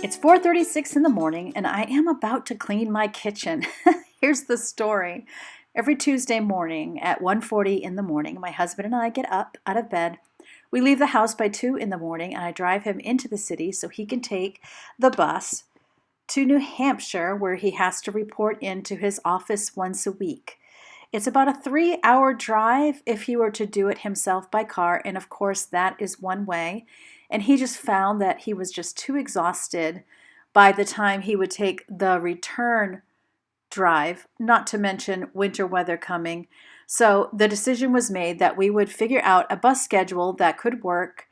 It's 4:36 in the morning and I am about to clean my kitchen. Here's the story. Every Tuesday morning at 1:40 in the morning, my husband and I get up out of bed. We leave the house by 2 in the morning and I drive him into the city so he can take the bus to New Hampshire where he has to report into his office once a week. It's about a 3-hour drive if he were to do it himself by car, and of course, that is one way. And he just found that he was just too exhausted by the time he would take the return drive, not to mention winter weather coming. So the decision was made that we would figure out a bus schedule that could work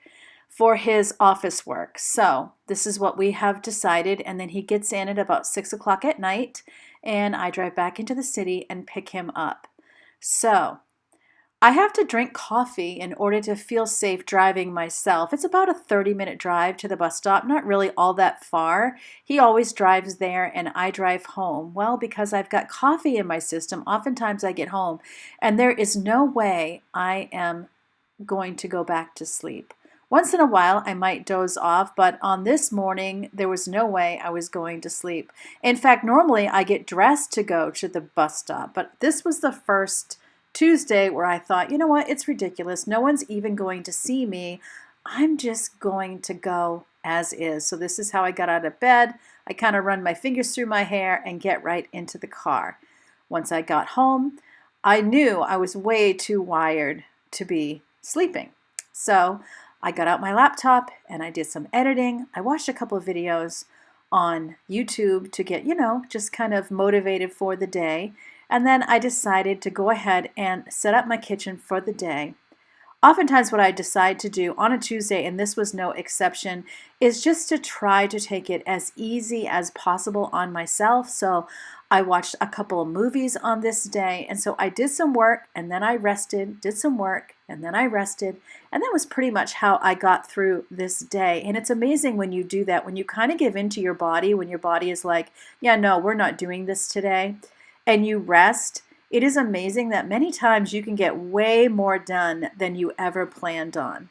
for his office work. So this is what we have decided. And then he gets in at about 6 o'clock at night, and I drive back into the city and pick him up. So I have to drink coffee in order to feel safe driving myself. It's about a 30-minute drive to the bus stop, not really all that far. He always drives there and I drive home. Well, because I've got coffee in my system, oftentimes I get home and there is no way I am going to go back to sleep. Once in a while, I might doze off, but on this morning, there was no way I was going to sleep. In fact, normally I get dressed to go to the bus stop, but this was the first Tuesday where I thought, you know what, it's ridiculous. No one's even going to see me. I'm just going to go as is. So this is how I got out of bed. I kind of run my fingers through my hair and get right into the car. Once I got home, I knew I was way too wired to be sleeping. So I got out my laptop and I did some editing. I watched a couple of videos on YouTube to get, just kind of motivated for the day. And then I decided to go ahead and set up my kitchen for the day. Oftentimes what I decide to do on a Tuesday, and this was no exception, is just to try to take it as easy as possible on myself. So I watched a couple of movies on this day, and so I did some work, and then I rested, did some work, and then I rested, and that was pretty much how I got through this day. And it's amazing when you do that, when you kind of give into your body, when your body is like, yeah, no, we're not doing this today, and you rest. It is amazing that many times you can get way more done than you ever planned on.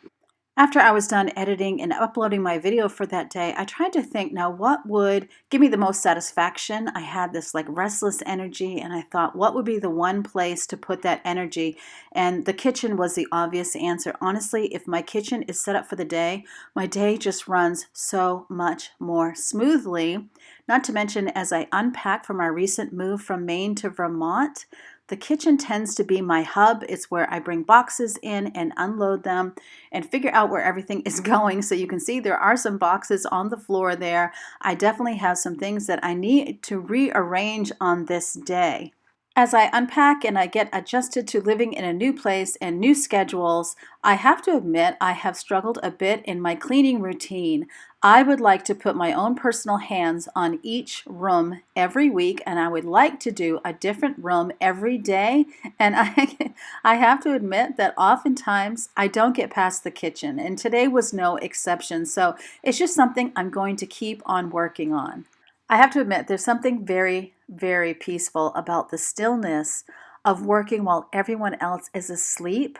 After I was done editing and uploading my video for that day, I tried to think, now what would give me the most satisfaction? I had this like restless energy and I thought, what would be the one place to put that energy? And the kitchen was the obvious answer. Honestly, if my kitchen is set up for the day, my day just runs so much more smoothly. Not to mention, as I unpack from our recent move from Maine to Vermont, the kitchen tends to be my hub. It's where I bring boxes in and unload them and figure out where everything is going. So you can see there are some boxes on the floor there. I definitely have some things that I need to rearrange on this day. As I unpack and I get adjusted to living in a new place and new schedules, I have to admit I have struggled a bit in my cleaning routine. I would like to put my own personal hands on each room every week, and I would like to do a different room every day. And I have to admit that oftentimes I don't get past the kitchen, and today was no exception. So it's just something I'm going to keep on working on. I have to admit, there's something very, very peaceful about the stillness of working while everyone else is asleep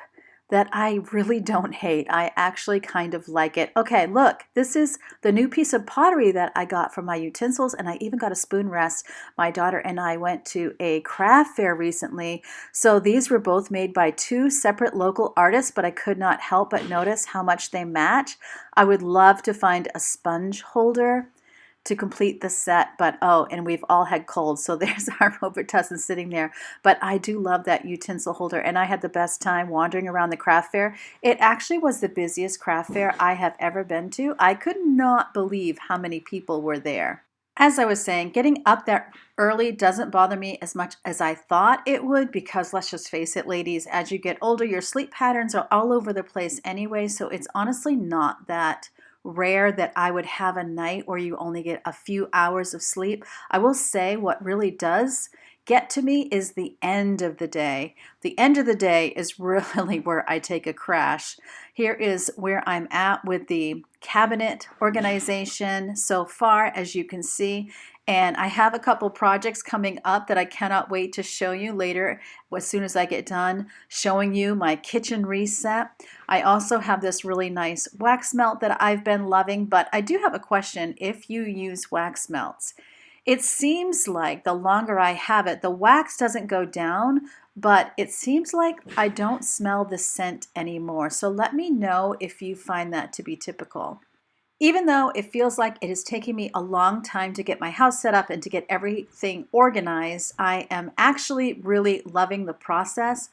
that I really don't hate. I actually kind of like it. Okay, look, this is the new piece of pottery that I got from my utensils, and I even got a spoon rest. My daughter and I went to a craft fair recently, so these were both made by two separate local artists, but I could not help but notice how much they match. I would love to find a sponge holder to complete the set, but and we've all had colds, so there's our Robitussin sitting there. But I do love that utensil holder, and I had the best time wandering around the craft fair. It actually was the busiest craft fair I have ever been to. I could not believe how many people were there. As I was saying, getting up that early doesn't bother me as much as I thought it would, because let's just face it, ladies, as you get older, your sleep patterns are all over the place anyway, so it's honestly not that rare that I would have a night where you only get a few hours of sleep. I will say what really does get to me is the end of the day. The end of the day is really where I take a crash. Here is where I'm at with the cabinet organization so far, as you can see. And I have a couple projects coming up that I cannot wait to show you later as soon as I get done showing you my kitchen reset. I also have this really nice wax melt that I've been loving, but I do have a question if you use wax melts. It seems like the longer I have it, the wax doesn't go down, but it seems like I don't smell the scent anymore. So let me know if you find that to be typical. Even though it feels like it is taking me a long time to get my house set up and to get everything organized, I am actually really loving the process.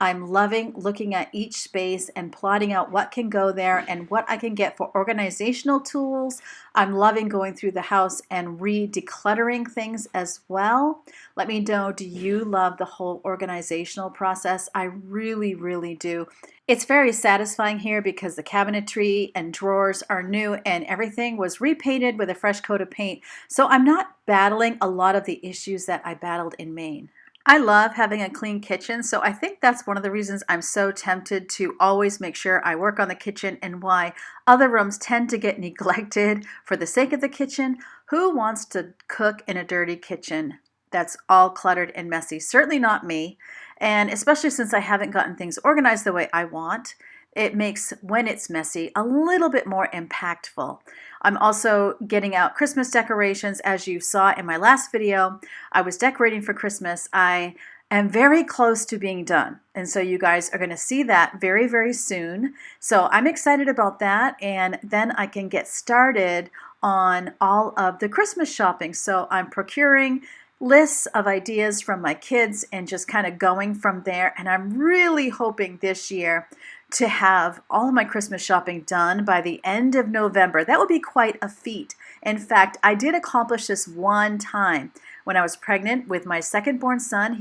I'm loving looking at each space and plotting out what can go there and what I can get for organizational tools. I'm loving going through the house and re-decluttering things as well. Let me know, do you love the whole organizational process? I really, really do. It's very satisfying here because the cabinetry and drawers are new and everything was repainted with a fresh coat of paint. So I'm not battling a lot of the issues that I battled in Maine. I love having a clean kitchen, so I think that's one of the reasons I'm so tempted to always make sure I work on the kitchen and why other rooms tend to get neglected for the sake of the kitchen. Who wants to cook in a dirty kitchen that's all cluttered and messy? Certainly not me. And especially since I haven't gotten things organized the way I want, it makes when it's messy a little bit more impactful. I'm also getting out Christmas decorations. As you saw in my last video, I was decorating for Christmas. I am very close to being done. And so you guys are going to see that very, very soon. So I'm excited about that. And then I can get started on all of the Christmas shopping. So I'm procuring lists of ideas from my kids and just kind of going from there. And I'm really hoping this year to have all of my Christmas shopping done by the end of November. That would be quite a feat. In fact, I did accomplish this one time when I was pregnant with my second born son.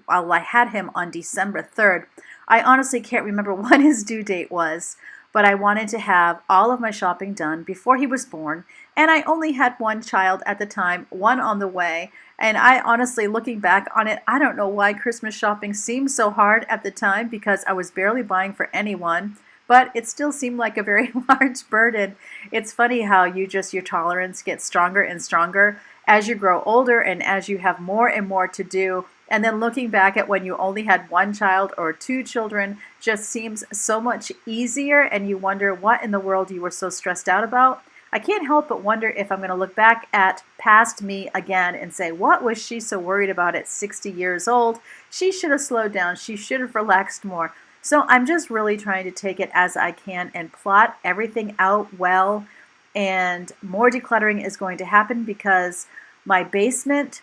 I had him on December 3rd. I honestly can't remember what his due date was, but I wanted to have all of my shopping done before he was born. And I only had one child at the time, one on the way. And I honestly, looking back on it, I don't know why Christmas shopping seemed so hard at the time because I was barely buying for anyone, but it still seemed like a very large burden. It's funny how your tolerance gets stronger and stronger as you grow older and as you have more and more to do. And then looking back at when you only had one child or two children just seems so much easier, and you wonder what in the world you were so stressed out about. I can't help but wonder if I'm going to look back at past me again and say, what was she so worried about at 60 years old? She should have slowed down. She should have relaxed more. So I'm just really trying to take it as I can and plot everything out well. And more decluttering is going to happen because my basement,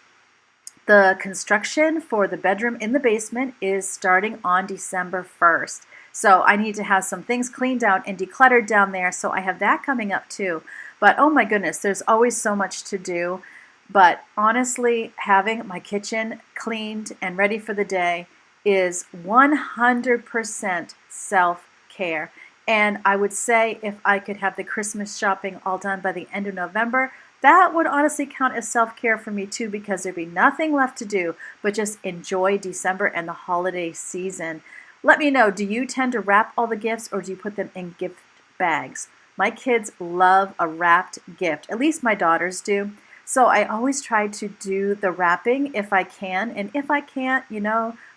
the construction for the bedroom in the basement is starting on December 1st. So I need to have some things cleaned out and decluttered down there. So I have that coming up too. But oh my goodness, there's always so much to do. But honestly, having my kitchen cleaned and ready for the day is 100% self-care. And I would say if I could have the Christmas shopping all done by the end of November, that would honestly count as self-care for me too, because there'd be nothing left to do but just enjoy December and the holiday season. Let me know, do you tend to wrap all the gifts or do you put them in gift bags? My kids love a wrapped gift, at least my daughters do. So I always try to do the wrapping if I can. And if I can't,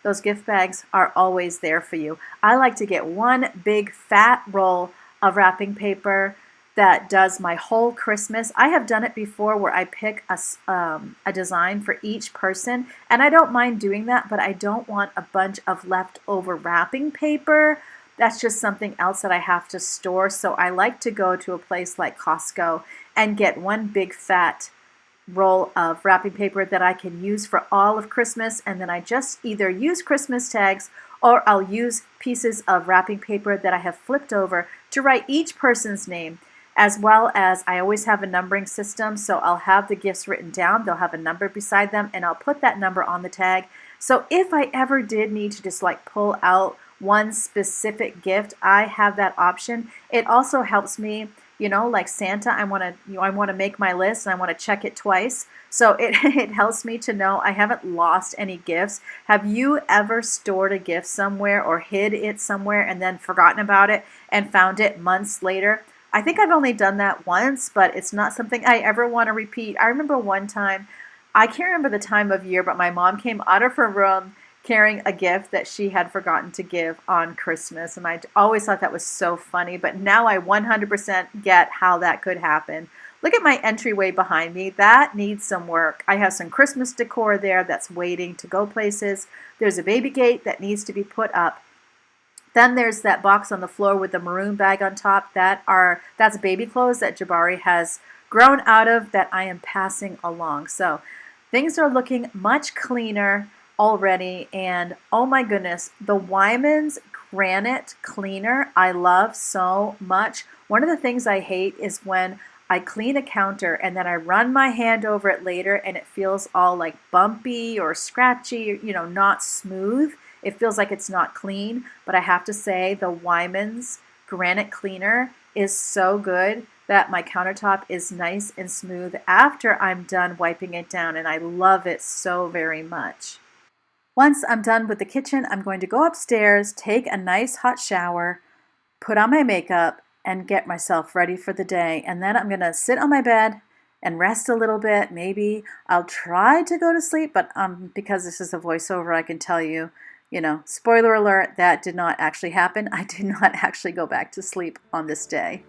those gift bags are always there for you. I like to get one big fat roll of wrapping paper that does my whole Christmas. I have done it before where I pick a design for each person, and I don't mind doing that, but I don't want a bunch of leftover wrapping paper. That's just something else that I have to store. So I like to go to a place like Costco and get one big fat roll of wrapping paper that I can use for all of Christmas, and then I just either use Christmas tags or I'll use pieces of wrapping paper that I have flipped over to write each person's name. As well as I always have a numbering system, so I'll have the gifts written down, they'll have a number beside them, and I'll put that number on the tag. So if I ever did need to just pull out one specific gift, I have that option. It also helps me like Santa. I want to make my list and I want to check it twice. So it it helps me to know I haven't lost any gifts. Have you ever stored a gift somewhere or hid it somewhere and then forgotten about it and found it months later? I think I've only done that once, but it's not something I ever want to repeat. I remember one time, I can't remember the time of year, but my mom came out of her room carrying a gift that she had forgotten to give on Christmas. And I always thought that was so funny, but now I 100% get how that could happen. Look at my entryway behind me. That needs some work. I have some Christmas decor there that's waiting to go places. There's a baby gate that needs to be put up. Then there's that box on the floor with the maroon bag on top. That's baby clothes that Jabari has grown out of that I am passing along. So things are looking much cleaner already. And oh my goodness, the Wyman's granite cleaner I love so much. One of the things I hate is when I clean a counter and then I run my hand over it later and it feels all like bumpy or scratchy, not smooth. It feels like it's not clean, but I have to say the Wyman's granite cleaner is so good that my countertop is nice and smooth after I'm done wiping it down, and I love it so very much. Once I'm done with the kitchen, I'm going to go upstairs, take a nice hot shower, put on my makeup, and get myself ready for the day. And then I'm going to sit on my bed and rest a little bit. Maybe I'll try to go to sleep, but because this is a voiceover, I can tell you, spoiler alert, that did not actually happen. I did not actually go back to sleep on this day.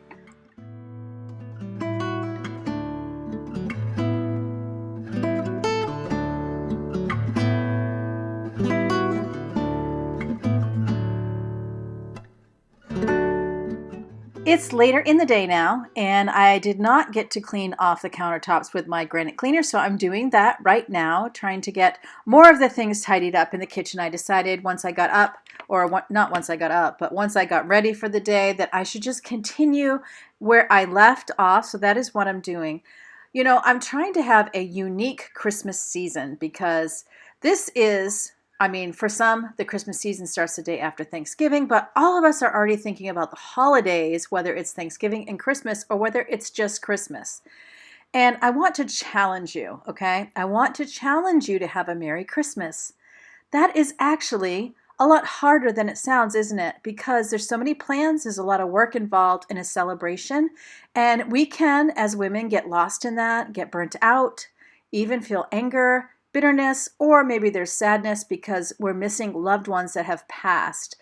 It's later in the day now, and I did not get to clean off the countertops with my granite cleaner, so I'm doing that right now, trying to get more of the things tidied up in the kitchen. I decided once I got up, not once I got up, but once I got ready for the day, that I should just continue where I left off, so that is what I'm doing. I'm trying to have a unique Christmas season because this is, for some, the Christmas season starts the day after Thanksgiving, but all of us are already thinking about the holidays, whether it's Thanksgiving and Christmas or whether it's just Christmas. And I want to challenge you, okay? I want to challenge you to have a Merry Christmas. That is actually a lot harder than it sounds, isn't it? Because there's so many plans, there's a lot of work involved in a celebration, and we can, as women, get lost in that, get burnt out, even feel anger, bitterness, or maybe there's sadness because we're missing loved ones that have passed.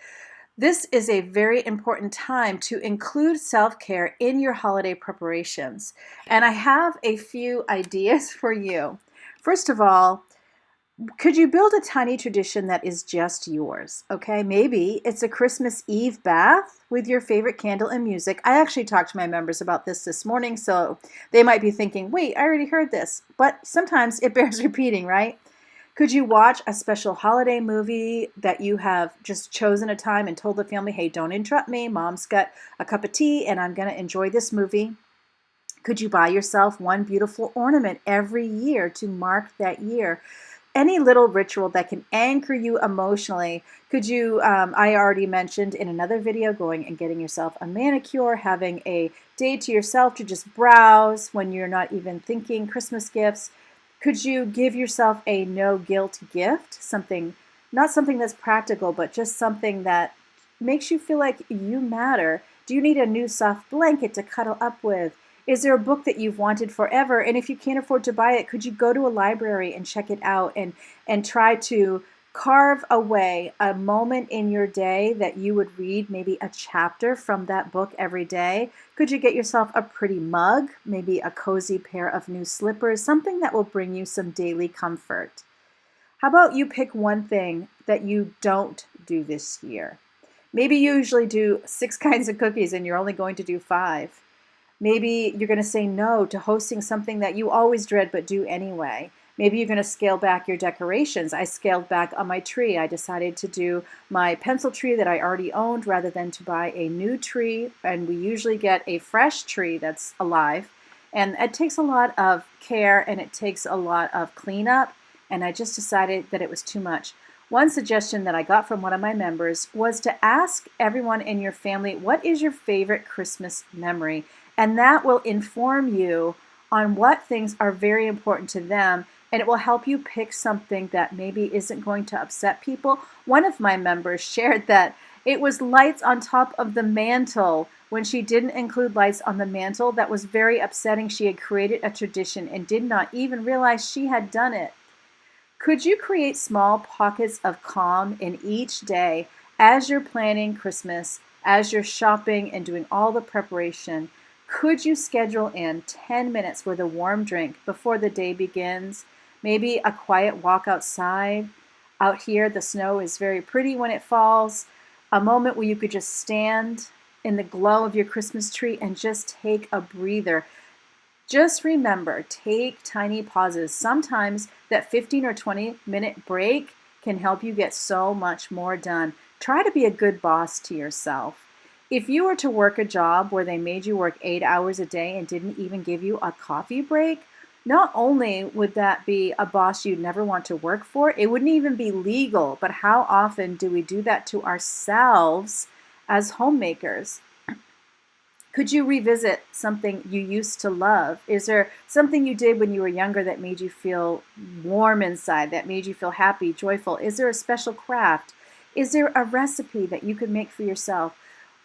This is a very important time to include self-care in your holiday preparations. And I have a few ideas for you. First of all, could you build a tiny tradition that is just yours? Okay, maybe it's a Christmas Eve bath with your favorite candle and music. I actually talked to my members about this morning, so they might be thinking, wait, I already heard this. But sometimes it bears repeating, right? Could you watch a special holiday movie that you have just chosen a time and told the family, hey, don't interrupt me. Mom's got a cup of tea and I'm going to enjoy this movie. Could you buy yourself one beautiful ornament every year to mark that year? Any little ritual that can anchor you emotionally. Could you, I already mentioned in another video, going and getting yourself a manicure, having a day to yourself to just browse when you're not even thinking Christmas gifts. Could you give yourself a no guilt gift? Not something that's practical, but just something that makes you feel like you matter. Do you need a new soft blanket to cuddle up with? Is there a book that you've wanted forever? And if you can't afford to buy it, could you go to a library and check it out and try to carve away a moment in your day that you would read maybe a chapter from that book every day? Could you get yourself a pretty mug, maybe a cozy pair of new slippers, something that will bring you some daily comfort? How about you pick one thing that you don't do this year? Maybe you usually do 6 kinds of cookies and you're only going to do 5. Maybe you're going to say no to hosting something that you always dread but do anyway. Maybe you're going to scale back your decorations. I scaled back on my tree. I decided to do my pencil tree that I already owned rather than to buy a new tree. And we usually get a fresh tree that's alive. And it takes a lot of care and it takes a lot of cleanup. And I just decided that it was too much. One suggestion that I got from one of my members was to ask everyone in your family, what is your favorite Christmas memory? And that will inform you on what things are very important to them. And it will help you pick something that maybe isn't going to upset people. One of my members shared that it was lights on top of the mantle. When she didn't include lights on the mantle, that was very upsetting. She had created a tradition and did not even realize she had done it. Could you create small pockets of calm in each day as you're planning Christmas, as you're shopping and doing all the preparation? Could you schedule in 10 minutes with a warm drink before the day begins? Maybe a quiet walk outside. Out here, the snow is very pretty when it falls. A moment where you could just stand in the glow of your Christmas tree and just take a breather. Just remember, take tiny pauses. Sometimes that 15 or 20-minute break can help you get so much more done. Try to be a good boss to yourself. If you were to work a job where they made you work 8 hours a day and didn't even give you a coffee break, not only would that be a boss you'd never want to work for, it wouldn't even be legal. But how often do we do that to ourselves as homemakers? Could you revisit something you used to love? Is there something you did when you were younger that made you feel warm inside, that made you feel happy, joyful? Is there a special craft? Is there a recipe that you could make for yourself?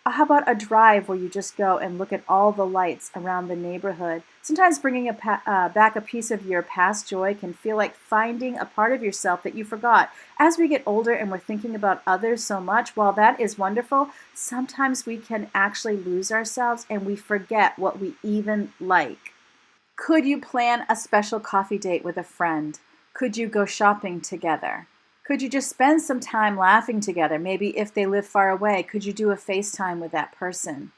How about a drive where you just go and look at all the lights around the neighborhood? Sometimes bringing back a piece of your past joy can feel like finding a part of yourself that you forgot. As we get older and we're thinking about others so much, while that is wonderful, sometimes we can actually lose ourselves and we forget what we even like. Could you plan a special coffee date with a friend? Could you go shopping together? Could you just spend some time laughing together? Maybe if they live far away, could you do a FaceTime with that person?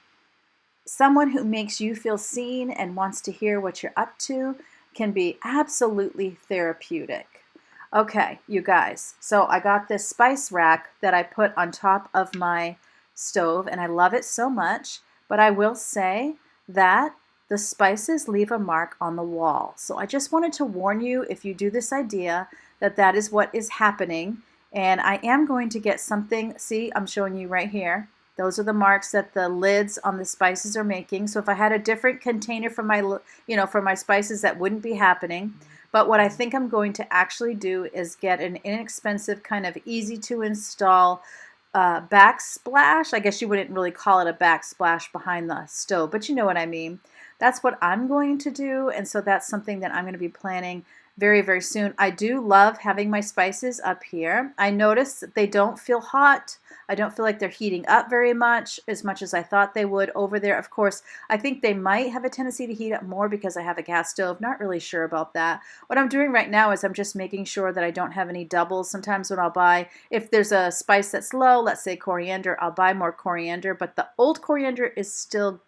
Someone who makes you feel seen and wants to hear what you're up to can be absolutely therapeutic. Okay, you guys, so I got this spice rack that I put on top of my stove, and I love it so much, but I will say that the spices leave a mark on the wall. So I just wanted to warn you, if you do this idea, that that is what is happening. And I am going to get something, see, I'm showing you right here. Those are the marks that the lids on the spices are making. So if I had a different container for my, for my spices, that wouldn't be happening. But what I think I'm going to actually do is get an inexpensive, kind of easy to install backsplash. I guess you wouldn't really call it a backsplash behind the stove, but you know what I mean. That's what I'm going to do. And so that's something that I'm going to be planning very, very soon. I do love having my spices up here. I notice that they don't feel hot. I don't feel like they're heating up very much as I thought they would over there. Of course, I think they might have a tendency to heat up more because I have a gas stove. Not really sure about that. What I'm doing right now is I'm just making sure that I don't have any doubles. Sometimes when I'll buy, if there's a spice that's low, let's say coriander, I'll buy more coriander, but the old coriander is still,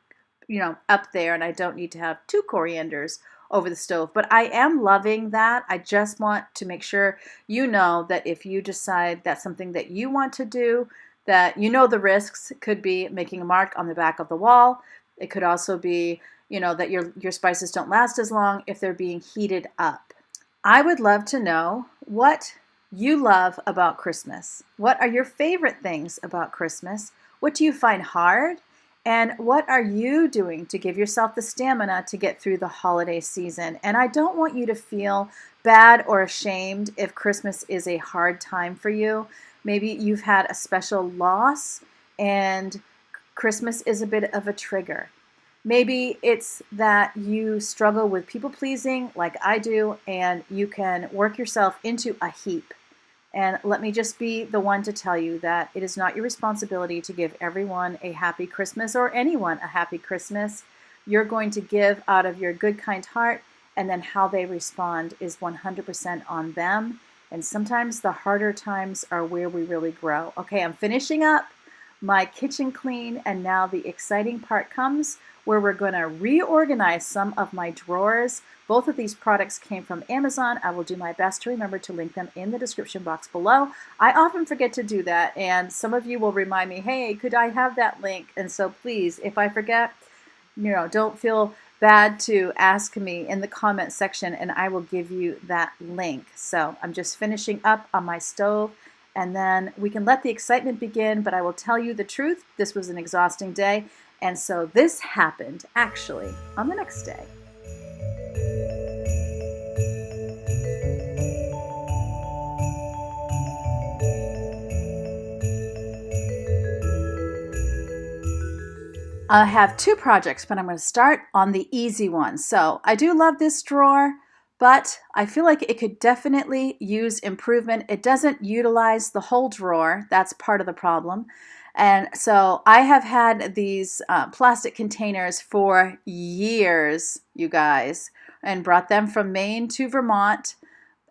up there, and I don't need to have 2 corianders over the stove. But I am loving that. I just want to make sure you know that if you decide that's something that you want to do, that the risks. It could be making a mark on the back of the wall. It could also be, that your spices don't last as long if they're being heated up. I would love to know what you love about Christmas. What are your favorite things about Christmas? What do you find hard? And what are you doing to give yourself the stamina to get through the holiday season? And I don't want you to feel bad or ashamed if Christmas is a hard time for you. Maybe you've had a special loss and Christmas is a bit of a trigger. Maybe it's that you struggle with people pleasing like I do, and you can work yourself into a heap. And let me just be the one to tell you that it is not your responsibility to give everyone a happy Christmas or anyone a happy Christmas. You're going to give out of your good, kind heart, and then how they respond is 100% on them. And sometimes the harder times are where we really grow. Okay, I'm finishing up my kitchen clean, and now the exciting part comes where we're going to reorganize some of my drawers. Both of these products came from Amazon. I will do my best to remember to link them in the description box below. I often forget to do that, and some of you will remind me, hey, could I have that link? And so please, if I forget, don't feel bad to ask me in the comment section, and I will give you that link. So I'm just finishing up on my stove, and then we can let the excitement begin, but I will tell you the truth. This was an exhausting day. And so this happened actually on the next day. I have two projects, but I'm going to start on the easy one. So I do love this drawer, but I feel like it could definitely use improvement. It doesn't utilize the whole drawer. That's part of the problem. And so I have had these plastic containers for years, you guys, and brought them from Maine to Vermont.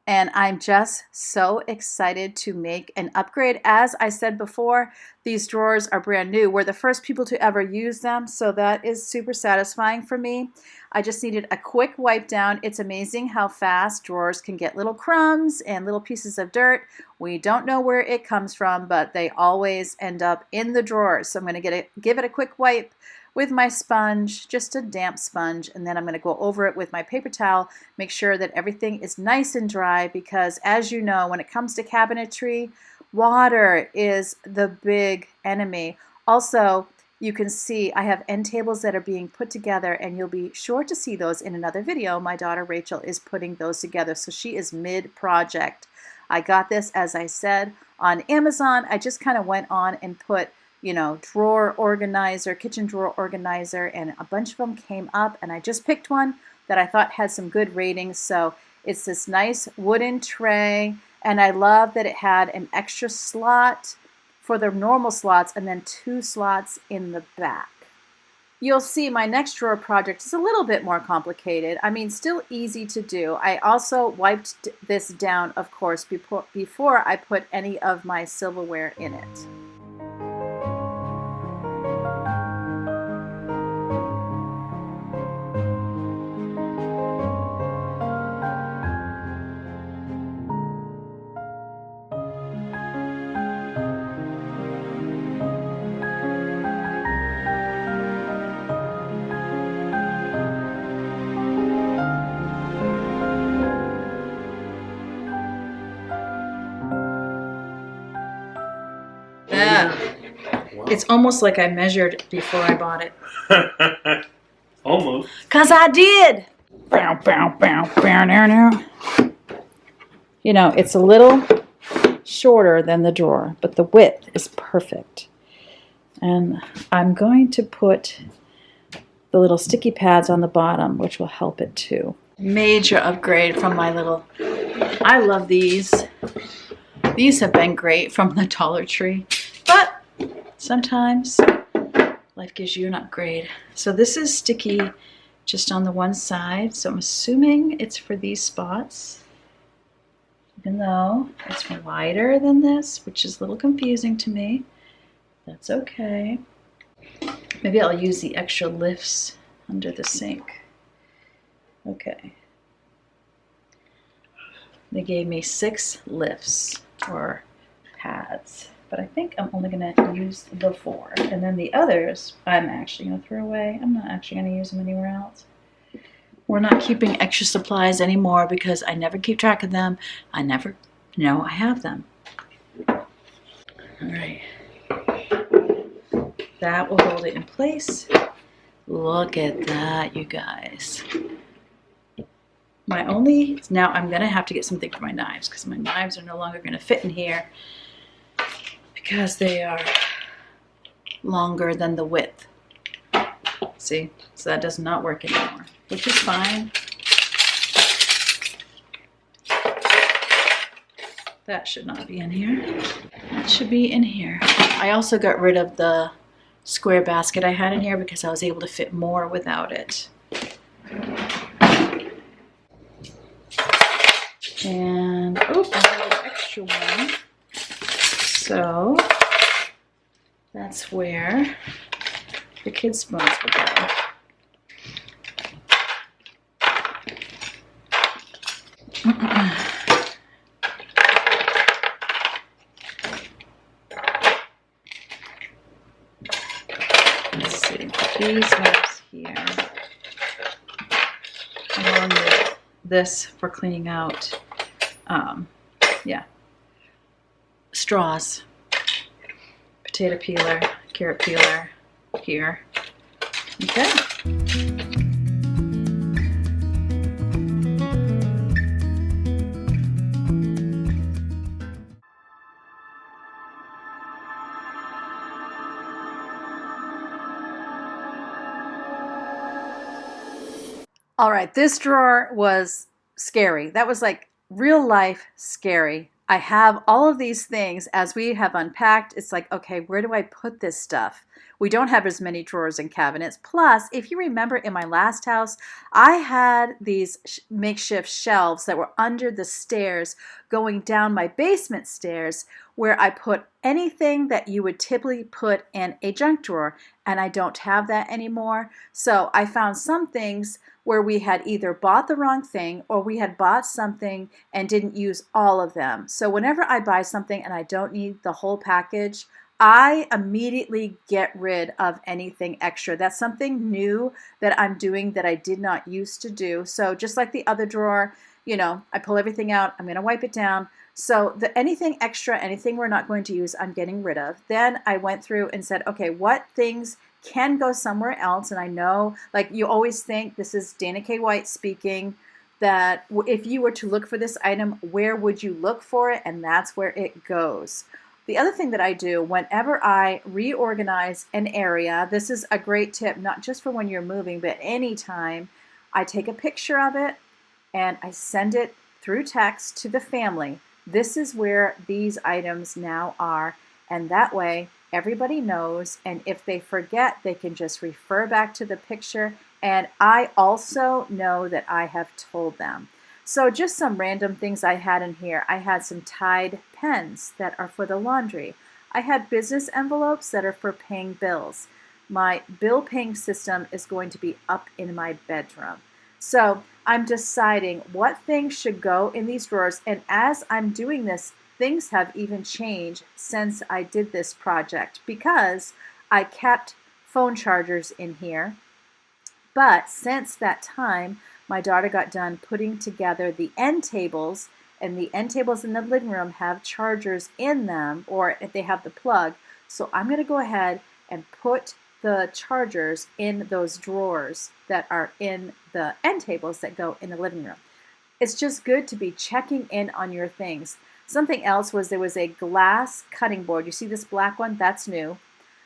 And I'm just so excited to make an upgrade. As I said before, these drawers are brand new. We're the first people to ever use them, so that is super satisfying for me. I just needed a quick wipe down. It's amazing how fast drawers can get little crumbs and little pieces of dirt. We don't know where it comes from, but they always end up in the drawers. So I'm going to give it a quick wipe with my sponge, just a damp sponge, and then I'm going to go over it with my paper towel, make sure that everything is nice and dry, because as you know, when it comes to cabinetry, water is the big enemy. Also, you can see I have end tables that are being put together, and you'll be sure to see those in another video. My daughter Rachel is putting those together, so she is mid-project. I got this, as I said, on Amazon. I just kind of went on and put, you know, drawer organizer, kitchen drawer organizer, and a bunch of them came up, and I just picked one that I thought had some good ratings. So it's this nice wooden tray, and I love that it had an extra slot for the normal slots and then 2 slots in the back. You'll see my next drawer project is a little bit more complicated. I mean, still easy to do. I also wiped this down, of course, before I put any of my silverware in it. It's almost like I measured before I bought it. Almost. 'Cause I did. You know, it's a little shorter than the drawer, but the width is perfect. And I'm going to put the little sticky pads on the bottom, which will help it too. Major upgrade from my little, I love these. These have been great from the Dollar Tree, but sometimes life gives you an upgrade. So this is sticky just on the one side, so I'm assuming it's for these spots, even though it's wider than this, which is a little confusing to me. That's okay. Maybe I'll use the extra lifts under the sink. Okay. They gave me 6 lifts or pads, but I think I'm only going to use the 4. And then the others, I'm actually going to throw away. I'm not actually going to use them anywhere else. We're not keeping extra supplies anymore because I never keep track of them. I never know I have them. All right. That will hold it in place. Look at that, you guys. Now I'm going to have to get something for my knives because my knives are no longer going to fit in here because they are longer than the width. See? So that does not work anymore, which is fine. That should not be in here. That should be in here. I also got rid of the square basket I had in here because I was able to fit more without it. And, oh, I have an extra one. So, that's where the kids' spoons will go. Let's see, these ones here, along with this for cleaning out, straws, potato peeler, carrot peeler here, Good. All right, this drawer was scary. That was like real life scary. I have all of these things as we have unpacked. It's like, okay, where do I put this stuff? We don't have as many drawers and cabinets. Plus, if you remember in my last house, I had these makeshift shelves that were under the stairs going down my basement stairs where I put anything that you would typically put in a junk drawer, and I don't have that anymore. So I found some things where we had either bought the wrong thing or we had bought something and didn't use all of them. So whenever I buy something and I don't need the whole package, I immediately get rid of anything extra. That's something new that I'm doing that I did not used to do. So just like the other drawer, I pull everything out, I'm going to wipe it down. So anything extra, anything we're not going to use, I'm getting rid of. Then I went through and said, okay, what things can go somewhere else? And I know, like you always think, this is Dana K. White speaking, that if you were to look for this item, where would you look for it? And that's where it goes. The other thing that I do whenever I reorganize an area, this is a great tip, not just for when you're moving, but anytime, I take a picture of it and I send it through text to the family. This is where these items now are. And that way, everybody knows. And if they forget, they can just refer back to the picture. And I also know that I have told them. So just some random things I had in here. I had some Tide pens that are for the laundry. I had business envelopes that are for paying bills. My bill paying system is going to be up in my bedroom. So I'm deciding what things should go in these drawers. And as I'm doing this, things have even changed since I did this project because I kept phone chargers in here. But since that time, my daughter got done putting together the end tables, and the end tables in the living room have chargers in them, or if they have the plug. So I'm going to go ahead and put the chargers in those drawers that are in the end tables that go in the living room. It's just good to be checking in on your things. Something else was there was a glass cutting board. You see this black one? That's new.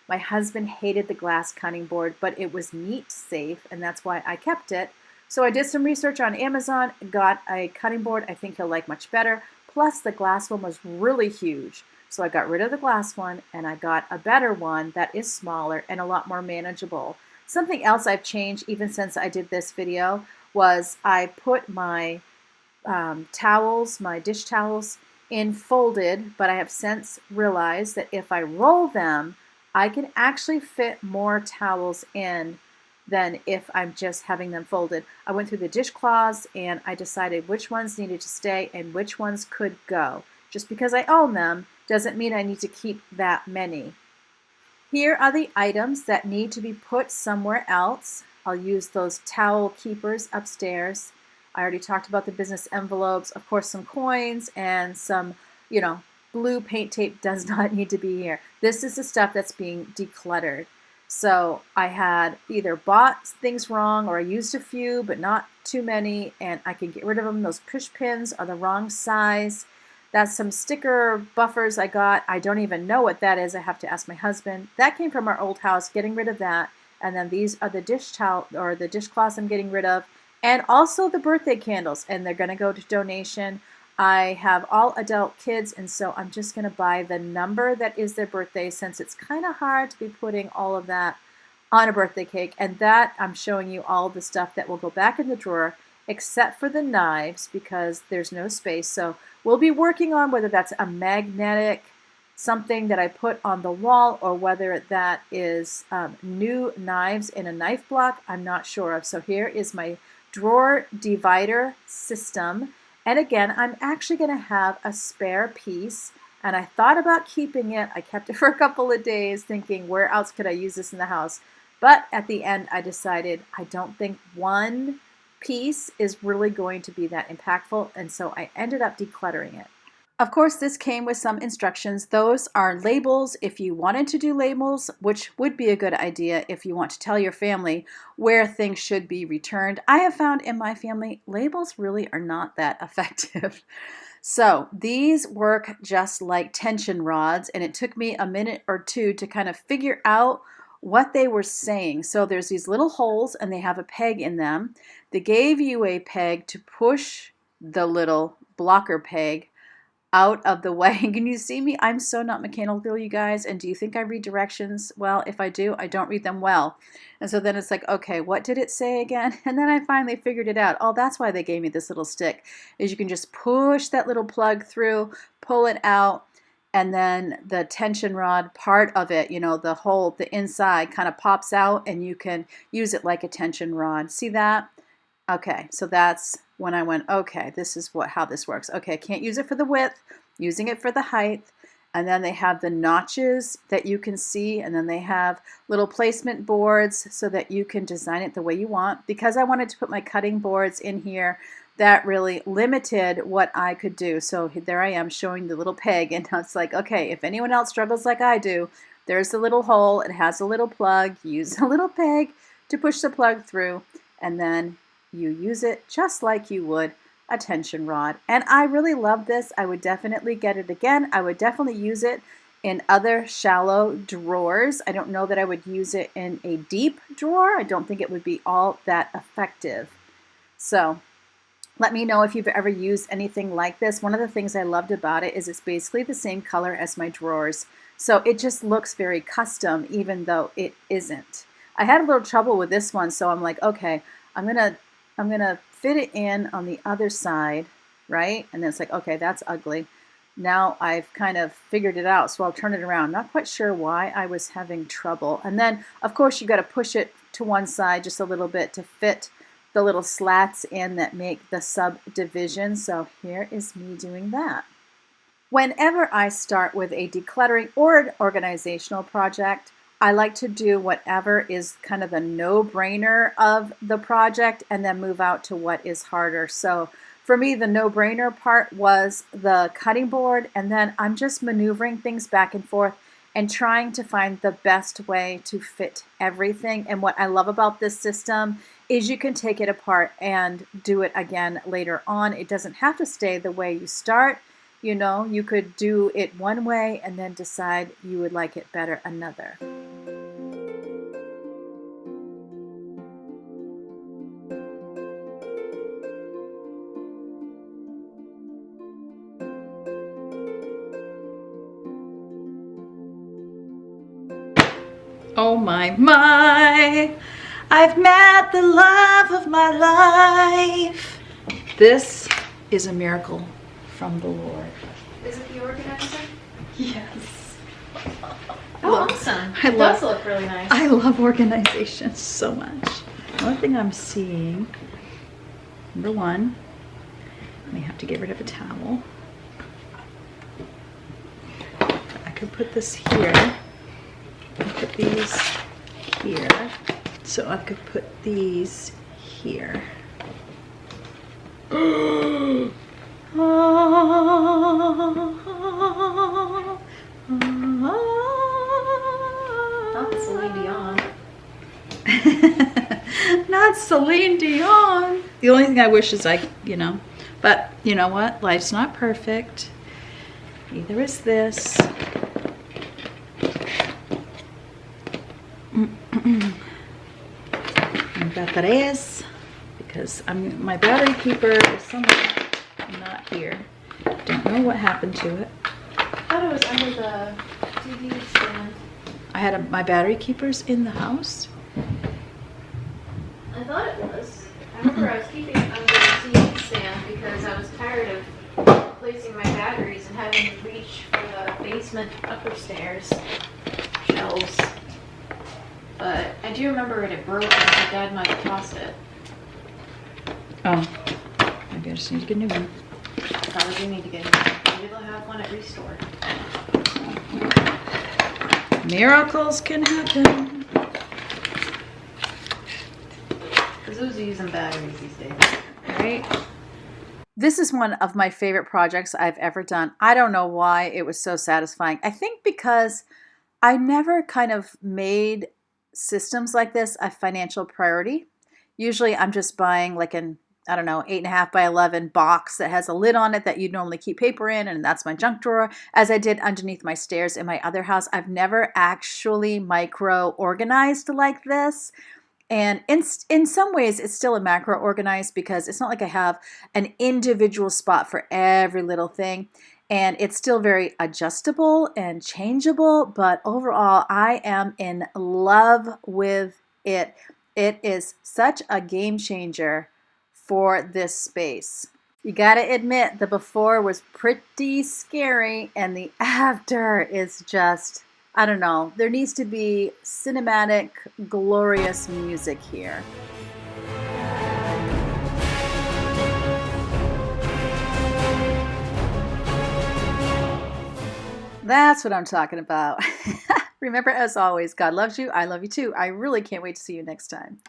My husband hated the glass cutting board, but it was meat safe, and that's why I kept it. So I did some research on Amazon, got a cutting board I think he'll like much better. Plus the glass one was really huge. So I got rid of the glass one and I got a better one that is smaller and a lot more manageable. Something else I've changed even since I did this video was I put my towels, my dish towels, in folded, but I have since realized that if I roll them, I can actually fit more towels in than if I'm just having them folded. I went through the dishcloths and I decided which ones needed to stay and which ones could go. Just because I own them doesn't mean I need to keep that many. Here are the items that need to be put somewhere else. I'll use those towel keepers upstairs. I already talked about the business envelopes, of course some coins and some, blue paint tape does not need to be here. This is the stuff that's being decluttered. So I had either bought things wrong or I used a few but not too many, and I can get rid of them. Those push pins are the wrong size. That's some sticker buffers I got. I don't even know what that is. I have to ask my husband. That came from our old house, getting rid of that. And then these are the dish towel or the dishcloths I'm getting rid of. And also the birthday candles, and they're going to go to donation. I have all adult kids, and so I'm just going to buy the number that is their birthday, since it's kind of hard to be putting all of that on a birthday cake. And that I'm showing you all the stuff that will go back in the drawer, except for the knives, because there's no space. So we'll be working on whether that's a magnetic something that I put on the wall or whether that is new knives in a knife block. I'm not sure of. So here is my drawer divider system. And again, I'm actually going to have a spare piece, and I thought about keeping it. I kept it for a couple of days thinking, where else could I use this in the house? But at the end, I decided I don't think one piece is really going to be that impactful, and so I ended up decluttering it. Of course, this came with some instructions. Those are labels if you wanted to do labels, which would be a good idea if you want to tell your family where things should be returned. I have found in my family, labels really are not that effective. So these work just like tension rods, and it took me a minute or two to kind of figure out what they were saying. So there's these little holes and they have a peg in them. They gave you a peg to push the little blocker peg out of the way. Can you see me? I'm so not mechanical, you guys. And do you think I read directions? Well, if I do, I don't read them well. And so then it's like, okay, what did it say again? And then I finally figured it out. Oh, that's why they gave me this little stick, is you can just push that little plug through, pull it out, and then the tension rod part of it, you know, the hole, the inside kind of pops out and you can use it like a tension rod. See that? Okay, so that's when I went, okay, this is how this works. Okay, I can't use it for the width, using it for the height. And then they have the notches that you can see, and then they have little placement boards so that you can design it the way you want. Because I wanted to put my cutting boards in here, that really limited what I could do. So there I am showing the little peg, and now it's like, okay, if anyone else struggles like I do, there's the little hole, it has a little plug, use a little peg to push the plug through, and then you use it just like you would a tension rod. And I really love this. I would definitely get it again. I would definitely use it in other shallow drawers. I don't know that I would use it in a deep drawer. I don't think it would be all that effective. So let me know if you've ever used anything like this. One of the things I loved about it is it's basically the same color as my drawers. So it just looks very custom, even though it isn't. I had a little trouble with this one, so I'm like, okay, I'm gonna fit it in on the other side, right? And then it's like, okay, that's ugly. Now I've kind of figured it out, so I'll turn it around. Not quite sure why I was having trouble. And then, of course, you got to push it to one side just a little bit to fit the little slats in that make the subdivision. So here is me doing that. Whenever I start with a decluttering or an organizational project, I like to do whatever is kind of the no-brainer of the project and then move out to what is harder. So for me, the no-brainer part was the cutting board, and then I'm just maneuvering things back and forth and trying to find the best way to fit everything. And what I love about this system is you can take it apart and do it again later on. It doesn't have to stay the way you start. You know, you could do it one way and then decide you would like it better another. Oh my, I've met the love of my life. This is a miracle from the Lord. Is it the organizer? Yes. Oh, awesome. It does look really nice. I love organization so much. The only thing I'm seeing, number one, I may have to get rid of a towel. I could put this here. Put these here. So I could put these here. Not Celine Dion. Not Celine Dion. The only thing I wish is but you know what? Life's not perfect. Neither is this. Batteries, because my battery keeper is somewhere not here. Don't know what happened to it. I thought it was under the TV stand. I had my battery keepers in the house. I thought it was. I remember I was keeping it under the TV stand because I was tired of placing my batteries and having to reach for the basement upper stairs shelves. But I do remember it broke and my dad might have tossed it. Oh, maybe I just need to get a new one. Probably do need to get a new one. Maybe they'll have one at Restore. Miracles can happen. Because who's using batteries these days? Right? This is one of my favorite projects I've ever done. I don't know why it was so satisfying. I think because I never kind of made systems like this a financial priority. Usually I'm just buying like an, I don't know, 8.5 by 11 box that has a lid on it that you'd normally keep paper in, and that's my junk drawer, as I did underneath my stairs in my other house. I've never actually micro organized like this. And in some ways, it's still a macro organized because it's not like I have an individual spot for every little thing. And it's still very adjustable and changeable. But overall, I am in love with it. It is such a game changer for this space. You gotta admit, the before was pretty scary, and the after is just, I don't know. There needs to be cinematic, glorious music here. That's what I'm talking about. Remember, as always, God loves you. I love you too. I really can't wait to see you next time.